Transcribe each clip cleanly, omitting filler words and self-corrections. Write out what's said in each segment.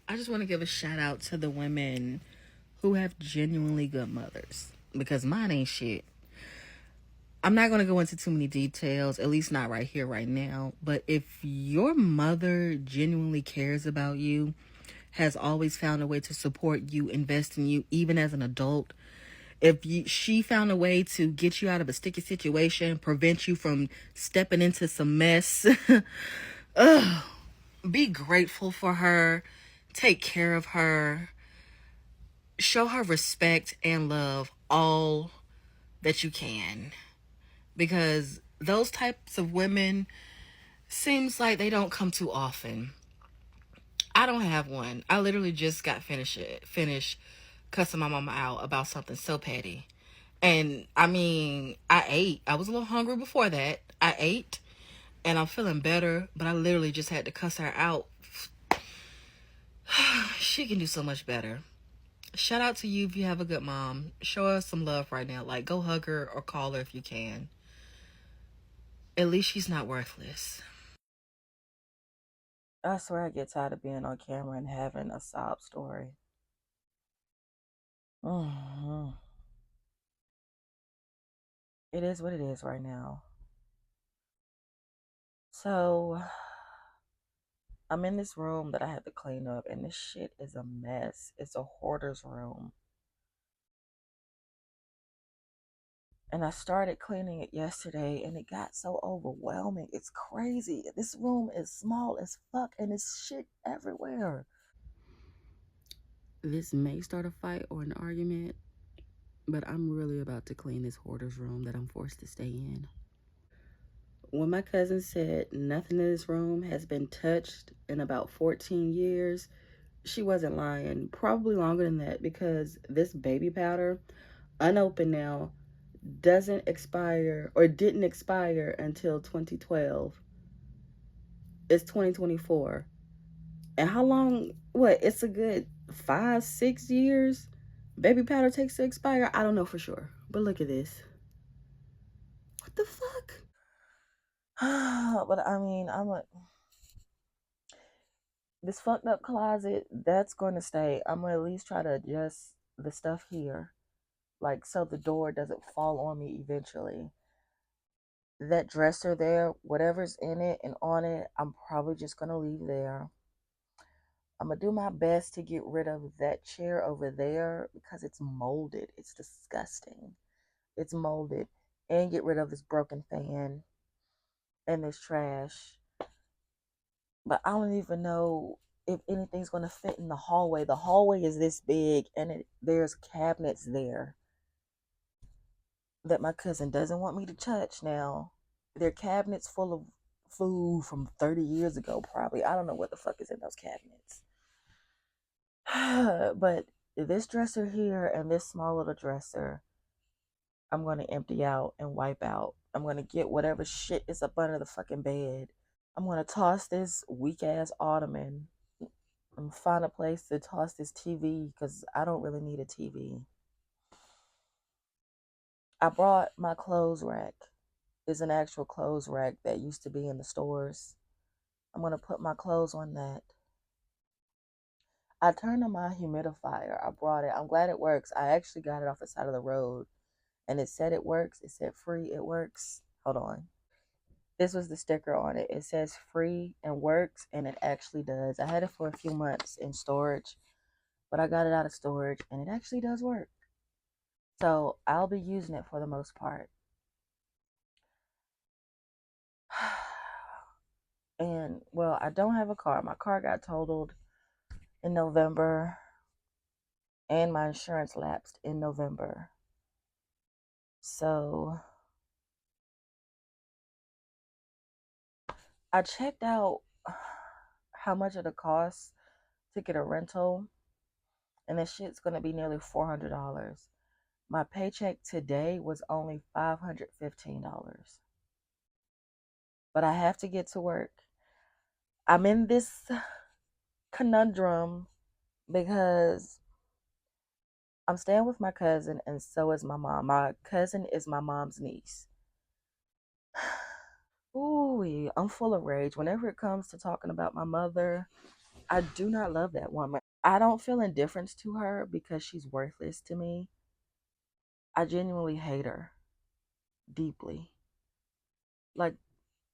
I just want to give a shout out to the women who have genuinely good mothers because mine ain't shit. I'm not going to go into too many details, at least not right here, right now. But if your mother genuinely cares about you, has always found a way to support you, invest in you, even as an adult, she found a way to get you out of a sticky situation, prevent you from stepping into some mess, be grateful for her, take care of her, show her respect and love all that you can. Because those types of women seems like they don't come too often. I don't have one. I literally just got finished cussing my mama out about something so petty. And I mean, I ate. I was a little hungry before that. I ate and I'm feeling better, but I literally just had to cuss her out. She can do so much better. Shout out to you if you have a good mom. Show her some love right now. Like, go hug her or call her if you can. At least she's not worthless. I swear I get tired of being on camera and having a sob story. hmm It is what it is right now. So I'm in this room that I had to clean up, and this shit is a mess. It's a hoarder's room. And I started cleaning it yesterday, and it got so overwhelming. It's crazy. This room is small as fuck, and it's shit everywhere. This may start a fight or an argument, but I'm really about to clean this hoarder's room that I'm forced to stay in. When my cousin said nothing in this room has been touched in about 14 years, she wasn't lying. Probably longer than that because this baby powder, unopened now, doesn't expire or didn't expire until 2012. It's 2024. And how long? What? It's a good 5, 6 years. Baby powder takes to expire. I don't know for sure, but look at this. What the fuck? But I mean, this fucked up closet that's going to stay. I'm gonna at least try to adjust the stuff here, like so the door doesn't fall on me eventually. That dresser there, whatever's in it and on it, I'm probably just gonna leave there. I'm gonna do my best to get rid of that chair over there because it's molded. It's disgusting. It's molded. And get rid of this broken fan and this trash. But I don't even know if anything's gonna fit in the hallway. The hallway is this big, and there's cabinets there that my cousin doesn't want me to touch now. They're cabinets full of food from 30 years ago, probably. I don't know what the fuck is in those cabinets. But this dresser here and this small little dresser, I'm going to empty out and wipe out. I'm going to get whatever shit is up under the fucking bed. I'm going to toss this weak ass ottoman and find a place to toss this TV because I don't really need a TV. I brought my clothes rack. It's an actual clothes rack that used to be in the stores. I'm going to put my clothes on that. I turned on my humidifier. I brought it. I'm glad it works. I actually got it off the side of the road and it said it works. It said free, it works. Hold on. This was the sticker on it. It says free and works, and it actually does. I had it for a few months in storage, but I got it out of storage and it actually does work. So I'll be using it for the most part. And well, I don't have a car. My car got totaled in November, and my insurance lapsed in November. So I checked out how much it costs to get a rental, and this shit's gonna be nearly $400. My paycheck today was only $515, but I have to get to work. I'm in this conundrum because I'm staying with my cousin, and so is my mom. My cousin is my mom's niece. Ooh, I'm full of rage. Whenever it comes to talking about my mother, I do not love that woman. I don't feel indifference to her because she's worthless to me. I genuinely hate her deeply. Like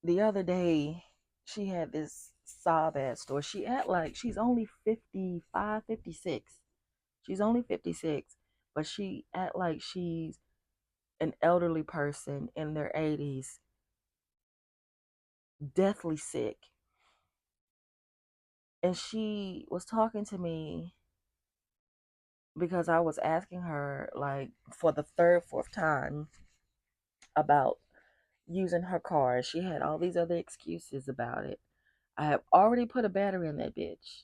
the other day, she had this sob ass story. She act like she's only 55, 56. She's only 56, but she act like she's an elderly person in their 80s, deathly sick. And she was talking to me because I was asking her, like, for the third, fourth time about using her car. She had all these other excuses about it. I have already put a battery in that bitch.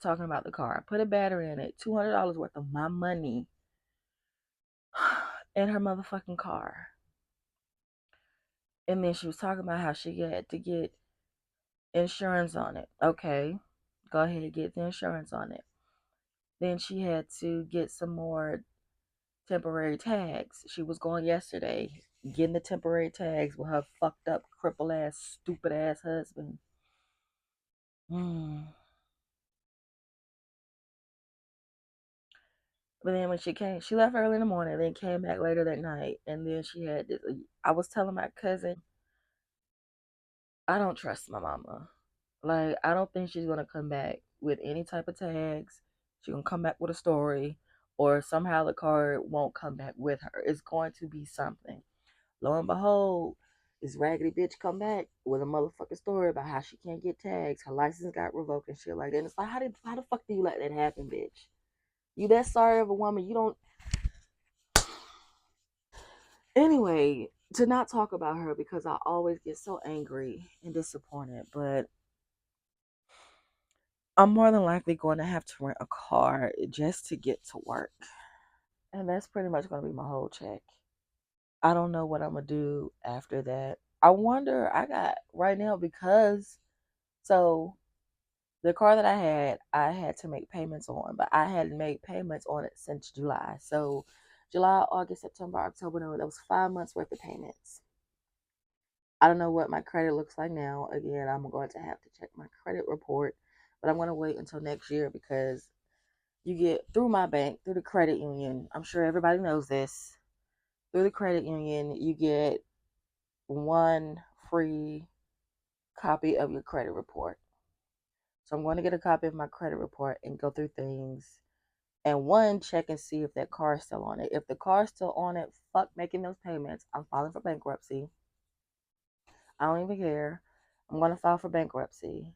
Talking about the car. I put a battery in it, $200 worth of my money in her motherfucking car. And then she was talking about how she had to get insurance on it. Okay, go ahead and get the insurance on it. Then she had to get some more temporary tags. She was going yesterday, getting the temporary tags with her fucked up, cripple ass, stupid ass husband. Mm. But then when she came, she left early in the morning, then came back later that night. And then she had this. I was telling my cousin, I don't trust my mama. Like, I don't think she's gonna come back with any type of tags. She's gonna come back with a story, or somehow the card won't come back with her. It's going to be something. Lo and behold, this raggedy bitch come back with a motherfucking story about how she can't get tags. Her license got revoked and shit like that. And it's like, how the fuck do you let that happen, bitch? You that sorry of a woman, you don't. Anyway, to not talk about her because I always get so angry and disappointed, but I'm more than likely going to have to rent a car just to get to work. And that's pretty much going to be my whole check. I don't know what I'm going to do after that. I wonder, I got right now because, so the car that I had to make payments on, but I hadn't made payments on it since July. So July, August, September, October, November, that was 5 months worth of payments. I don't know what my credit looks like now. Again, I'm going to have to check my credit report, but I'm going to wait until next year because you get through my bank, through the credit union. I'm sure everybody knows this. Through the credit union, you get one free copy of your credit report. So I'm going to get a copy of my credit report and go through things. And one, check and see if that car is still on it. If the car is still on it, fuck making those payments. I'm filing for bankruptcy. I don't even care. I'm going to file for bankruptcy.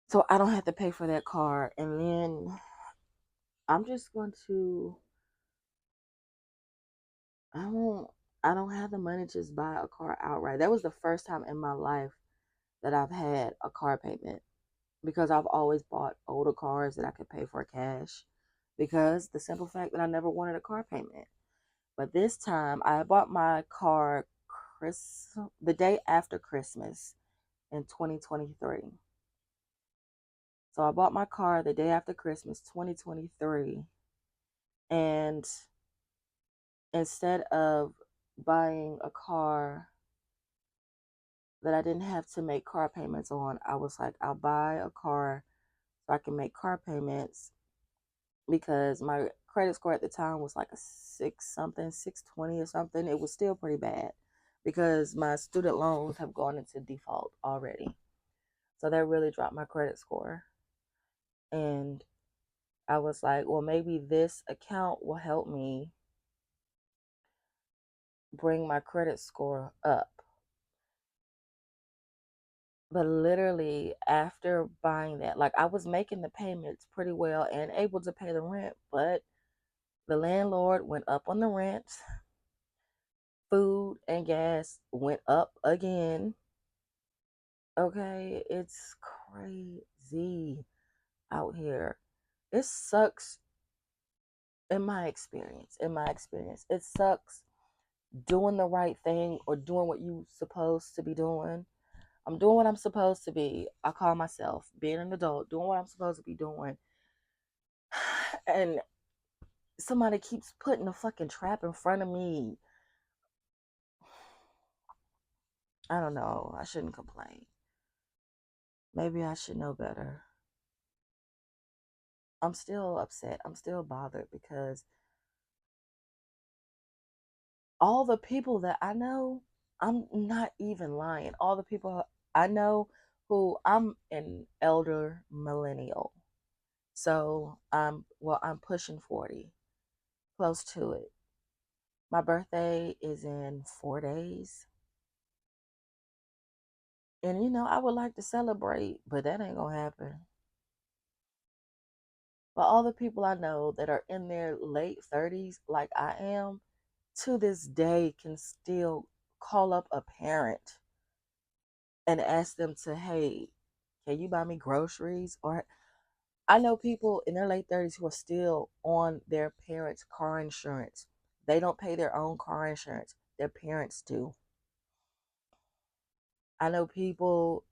So I don't have to pay for that car. And then I'm just going to, I won't, I don't have the money to just buy a car outright. That was the first time in my life that I've had a car payment because I've always bought older cars that I could pay for cash because the simple fact that I never wanted a car payment. But this time I bought my car the day after Christmas in 2023. So I bought my car the day after Christmas 2023, and instead of buying a car that I didn't have to make car payments on, I was like, I'll buy a car so I can make car payments because my credit score at the time was like a six something, 620 or something. It was still pretty bad because my student loans have gone into default already. So that really dropped my credit score. And I was like, well, maybe this account will help me bring my credit score up. But literally after buying that, like I was making the payments pretty well and able to pay the rent, but the landlord went up on the rent. Food and gas went up again. Okay, it's crazy out here. It sucks in my experience. In my experience, it sucks doing the right thing or doing what you supposed to be doing. I'm doing what I'm supposed to be. I call myself being an adult, doing what I'm supposed to be doing. And somebody keeps putting a fucking trap in front of me. I don't know. I shouldn't complain. Maybe I should know better. I'm still upset. I'm still bothered because all the people that I know, I'm not even lying. All the people I know who I'm an elder millennial. So I'm pushing 40, close to it. My birthday is in 4 days. And I would like to celebrate, but that ain't gonna happen. But all the people I know that are in their late 30s, like I am, to this day can still call up a parent and ask them to, hey, can you buy me groceries? Or I know people in their late 30s who are still on their parents' car insurance. They don't pay their own car insurance, their parents do. I know people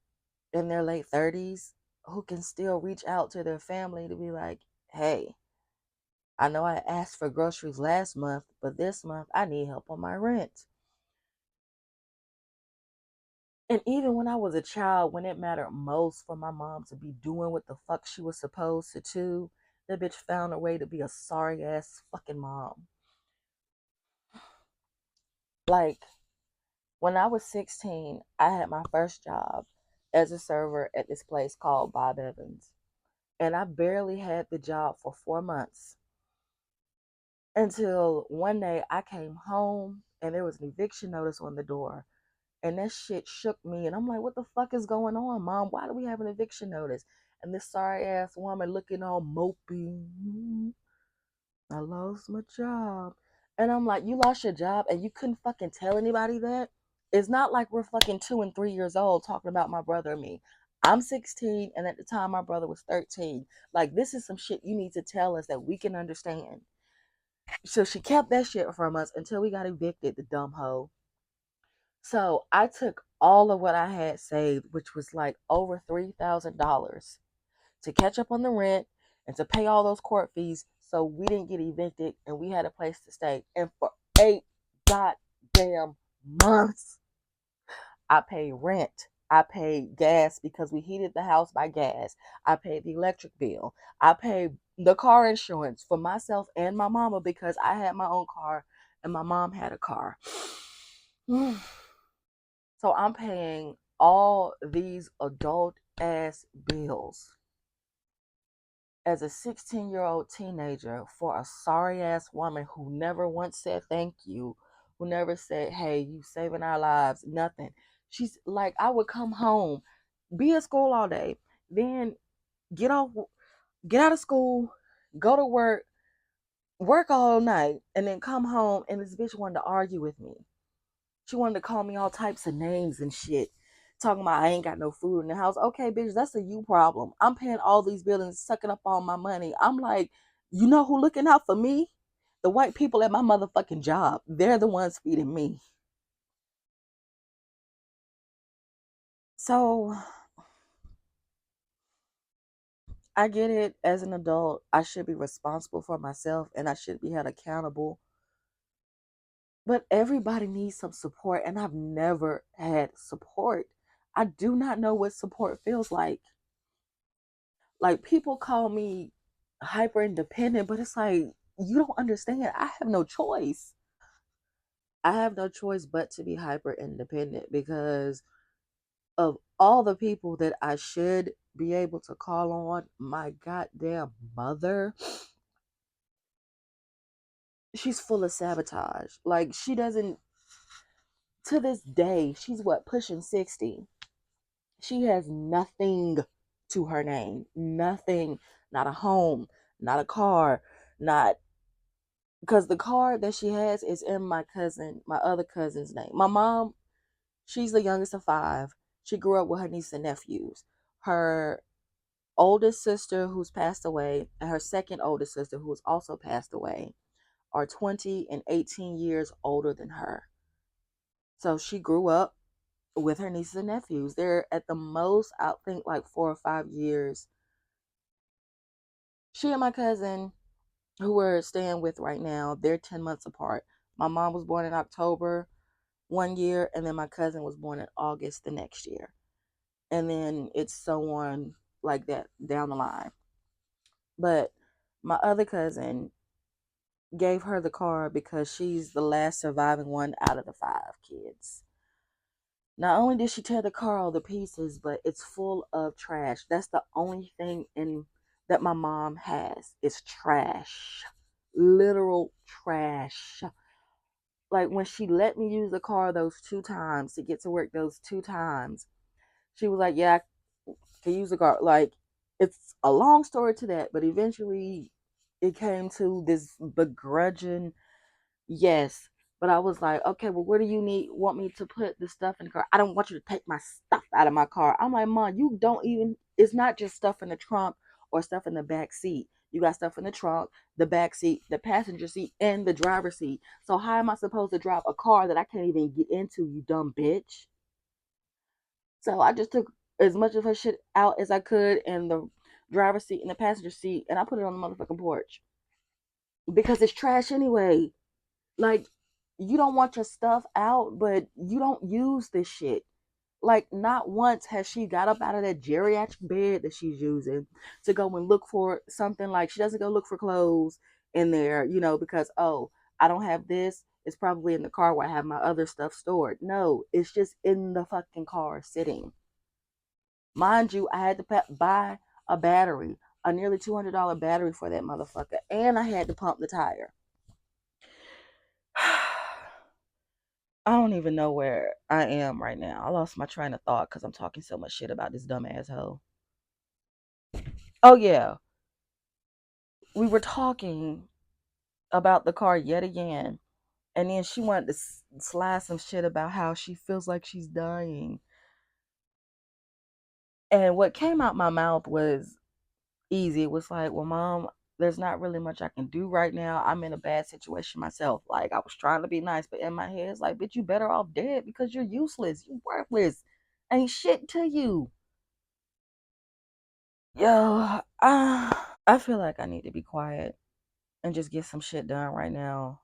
in their late 30s who can still reach out to their family to be like, hey, I know I asked for groceries last month, but this month I need help on my rent. And even when I was a child, when it mattered most for my mom to be doing what the fuck she was supposed to do, that bitch found a way to be a sorry ass fucking mom. Like, when I was 16, I had my first job as a server at this place called Bob Evans. And I barely had the job for 4 months until one day I came home and there was an eviction notice on the door. And that shit shook me. And I'm like, what the fuck is going on, Mom? Why do we have an eviction notice? And this sorry ass woman looking all mopey. I lost my job. And I'm like, you lost your job and you couldn't fucking tell anybody that? It's not like we're fucking 2 and 3 years old talking about my brother and me. I'm 16, and at the time my brother was 13. Like, this is some shit you need to tell us that we can understand. So she kept that shit from us until we got evicted, the dumb hoe. So I took all of what I had saved, which was like over $3,000, to catch up on the rent and to pay all those court fees so we didn't get evicted and we had a place to stay. And for 8 goddamn months, I paid rent. I paid gas because we heated the house by gas. I paid the electric bill. I paid the car insurance for myself and my mama because I had my own car and my mom had a car. So I'm paying all these adult ass bills as a 16-year-old teenager for a sorry ass woman who never once said thank you, who never said, hey, you saving our lives, nothing. She's like, I would come home, be at school all day, then get off, get out of school, go to work all night, and then come home and this bitch wanted to argue with me. She wanted to call me all types of names and shit. Talking about I ain't got no food in the house. Okay, bitch, that's a you problem. I'm paying all these bills and sucking up all my money. I'm like, you know who looking out for me? The white people at my motherfucking job. They're the ones feeding me. So I get it, as an adult, I should be responsible for myself and I should be held accountable. But everybody needs some support, and I've never had support. I do not know what support feels like. Like, people call me hyper independent, but it's like, you don't understand. I have no choice. I have no choice but to be hyper independent because of all the people that I should be able to call on. My goddamn mother, she's full of sabotage. Like, she doesn't, to this day, she's what, pushing 60. She has nothing to her name. Nothing. Not a home, not a car, not, because the car that she has is in my other cousin's name. My mom, she's the youngest of five. She grew up with her niece and nephews. Her oldest sister, who's passed away, and her second oldest sister, who has also passed away, are 20 and 18 years older than her. So she grew up with her nieces and nephews. They're at the most, I think, like 4 or 5 years. She and my cousin, who we're staying with right now, they're 10 months apart. My mom was born in October one year, and then my cousin was born in August the next year. And then it's so on like that down the line. But My other cousin gave her the car because she's the last surviving one out of the 5 kids. Not only did she tear the car all to pieces, but it's full of trash. That's the only thing in that my mom has is trash. Literal trash. Like when she let me use the car those 2 times to get to work those 2 times, she was like, "Yeah, I can use the car." Like it's a long story to that, but eventually it came to this begrudging yes. But I was like, okay, well, where do you want me to put the stuff in the car? I don't want you to take my stuff out of my car. I'm like, Mom, you don't even, it's not just stuff in the trunk or stuff in the back seat. You got stuff in the trunk, the back seat, the passenger seat, and the driver's seat. So how am I supposed to drive a car that I can't even get into, you dumb bitch? So I just took as much of her shit out as I could in the driver's seat and the passenger seat, and I put it on the motherfucking porch because it's trash anyway. Like, you don't want your stuff out, but you don't use this shit. Like, not once has she got up out of that geriatric bed that she's using to go and look for something. Like, she doesn't go look for clothes in there, because, oh, I don't have this. It's probably in the car where I have my other stuff stored. No, it's just in the fucking car sitting. Mind you, I had to buy a battery, a nearly $200 battery for that motherfucker, and I had to pump the tire. I don't even know where I am right now. I lost my train of thought because I'm talking so much shit about this dumb asshole. Oh, yeah. We were talking about the car yet again. And then she wanted to slide some shit about how she feels like she's dying. And what came out my mouth was easy. It was like, well, Mom, there's not really much I can do right now. I'm in a bad situation myself. Like, I was trying to be nice, but in my head, it's like, bitch, you better off dead because you're useless. You're worthless. Ain't shit to you. Yo, I feel like I need to be quiet and just get some shit done right now.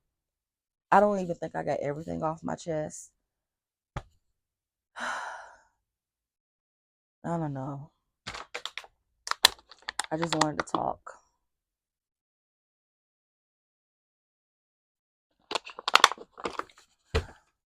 I don't even think I got everything off my chest. I don't know. I just wanted to talk.